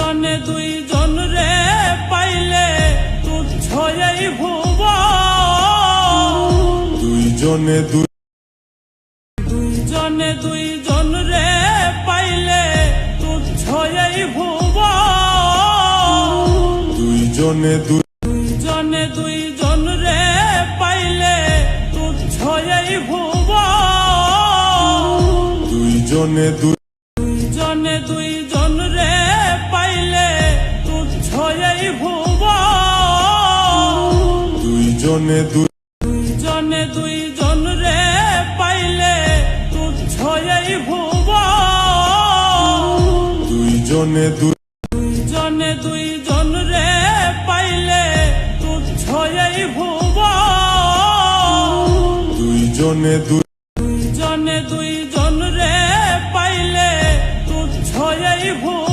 দুইজনে দুইজন রে পাইলে তুচ্ছ এই ভুবন দুইজনে দুইজন রে পাইলে তুচ্ছ এই ভুবন দুইজনে দুইজন রে পাইলে তুচ্ছ এই ভুবন দুইজনে দুইজন রে পাইলে তুচ্ছ এই ভুবন দুইজনে দুইজন রে পাইলে তুচ্ছ এই ভুবন দুইজনে দুইজন রে পাইলে তুচ্ছ এই ভুবন দুইজনে দুইজন রে পাইলে তুচ্ছ এই ভুবন